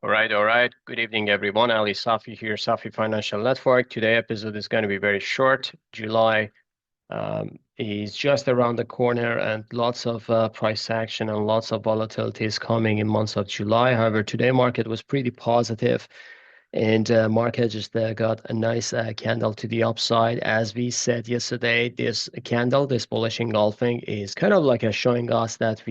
All right. Good evening, everyone. Ali Safi here, Safi Financial Network. Today episode is going to be very short. July is just around the corner, and lots of price action and lots of volatility is coming in months of July. However, today market was pretty positive, and market just got a nice candle to the upside. As we said yesterday, this candle, this bullish engulfing, is kind of like showing us that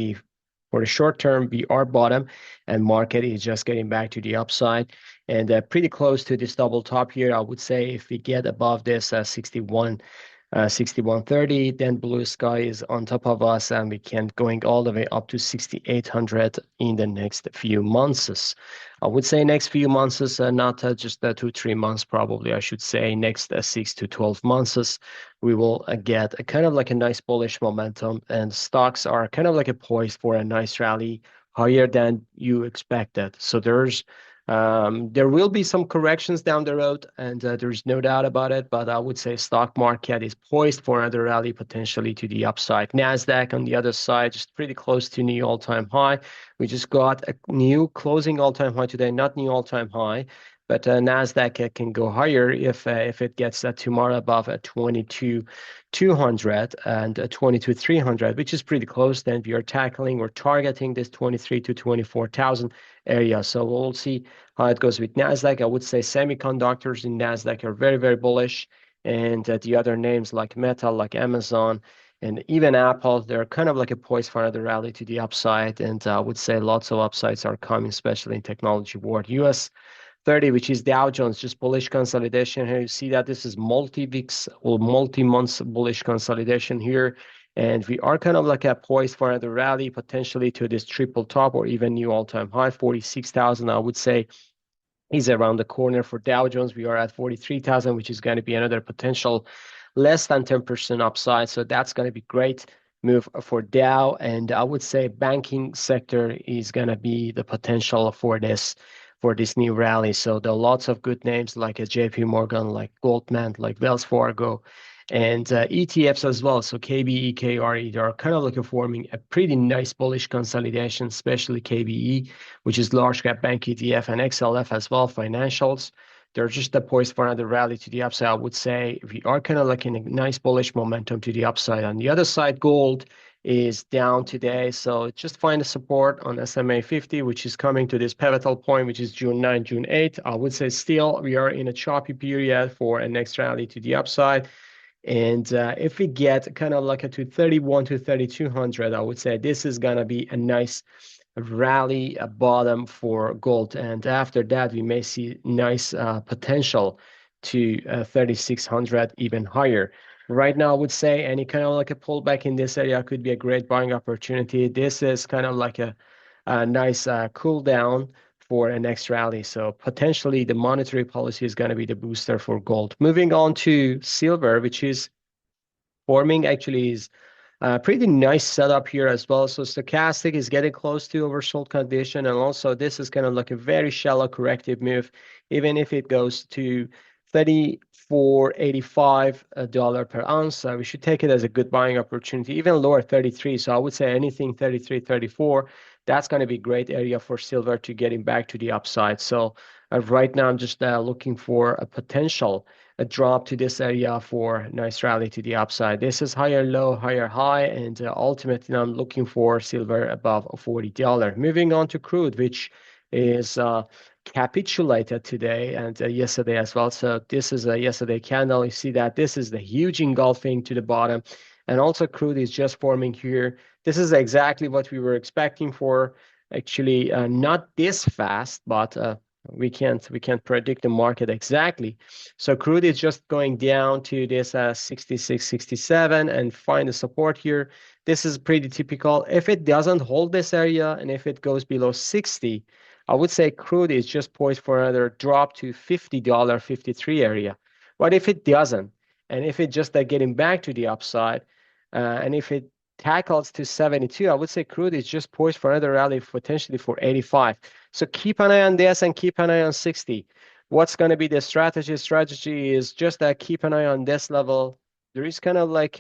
for the short term, we are bottom, and market is just getting back to the upside, and pretty close to this double top here. I would say if we get above this 6130, then blue sky is on top of us, and we can going all the way up to 6800 in the next few months. I would say next few months, not just 2-3 months, probably I should say next 6 to 12 months, we will get a kind of like a nice bullish momentum, and stocks are kind of like a poised for a nice rally higher than you expected. So there will be some corrections down the road, and there's no doubt about it. But I would say stock market is poised for another rally, potentially to the upside. Nasdaq on the other side, just pretty close to new all-time high. We just got a new closing all-time high today, not new all-time high, but Nasdaq can go higher if it gets tomorrow above 22,200 and 22,300, which is pretty close. Then we're targeting this 23 to 24,000 area. So we'll see how it goes with Nasdaq. I would say semiconductors in Nasdaq are very, very bullish, and the other names like Meta, like Amazon, and even Apple, they're kind of like a poised for another rally to the upside. And I would say lots of upsides are coming, especially in technology world. US 30, which is Dow Jones, just bullish consolidation here. You see that this is multi-weeks or multi-months bullish consolidation here. And we are kind of like a poised for another rally, potentially to this triple top or even new all-time high, 46,000, I would say, is around the corner for Dow Jones. We are at 43,000, which is going to be another potential less than 10% upside. So that's going to be great move for Dow. And I would say banking sector is going to be the potential for this new rally. So there are lots of good names like a JP Morgan, like Goldman, like Wells Fargo, and ETFs as well. So KBE, KRE, they are kind of like forming a pretty nice bullish consolidation, especially KBE, which is large cap bank ETF, and XLF as well, financials. They're just poised for another rally to the upside. I would say we are kind of like in a nice bullish momentum to the upside. On the other side, gold is down today. So just find a support on SMA 50, which is coming to this pivotal point, which is June 9, June 8. I would say still we are in a choppy period for a next rally to the upside. And if we get kind of like to 31 to 3200, I would say this is going to be a nice rally, a bottom for gold. And after that, we may see nice potential to 3600, even higher. Right now, I would say any kind of like a pullback in this area could be a great buying opportunity. This is kind of like a nice cool down for a next rally. So potentially the monetary policy is going to be the booster for gold. Moving on to silver, which is forming actually is a pretty nice setup here as well. So stochastic is getting close to oversold condition. And also this is kind of like a very shallow corrective move, even if it goes to 34.85 dollar per ounce. We should take it as a good buying opportunity, even lower 33. So I would say anything 33, 34, that's going to be a great area for silver to getting back to the upside. So right now I'm just looking for a potential a drop to this area for a nice rally to the upside. This is higher low, higher high, and ultimately I'm looking for silver above $40. Moving on to crude, which is capitulated today and yesterday as well. So this is a yesterday candle. You see that this is the huge engulfing to the bottom, and also crude is just forming here. This is exactly what we were expecting for. Actually, not this fast, but we can't predict the market exactly. So crude is just going down to this 66, 67 and find the support here. This is pretty typical. If it doesn't hold this area and if it goes below 60, I would say crude is just poised for another drop to $50, 53 area. But if it doesn't, and if it just getting back to the upside, and if it tackles to 72, I would say crude is just poised for another rally, potentially for 85. So keep an eye on this and keep an eye on 60. What's going to be the strategy? Strategy is just keep an eye on this level. There is kind of like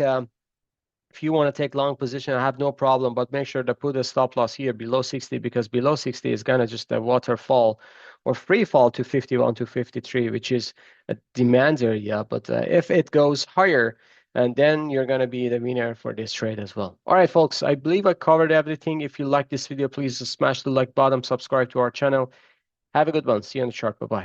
If you want to take long position, I have no problem, but make sure to put a stop loss here below 60, because below 60 is gonna just a waterfall or free fall to 51 to 53, which is a demand area. But if it goes higher, and then you're gonna be the winner for this trade as well. All right, folks, I believe I covered everything. If you like this video, please smash the like button, subscribe to our channel. Have a good one. See you on the chart. Bye bye.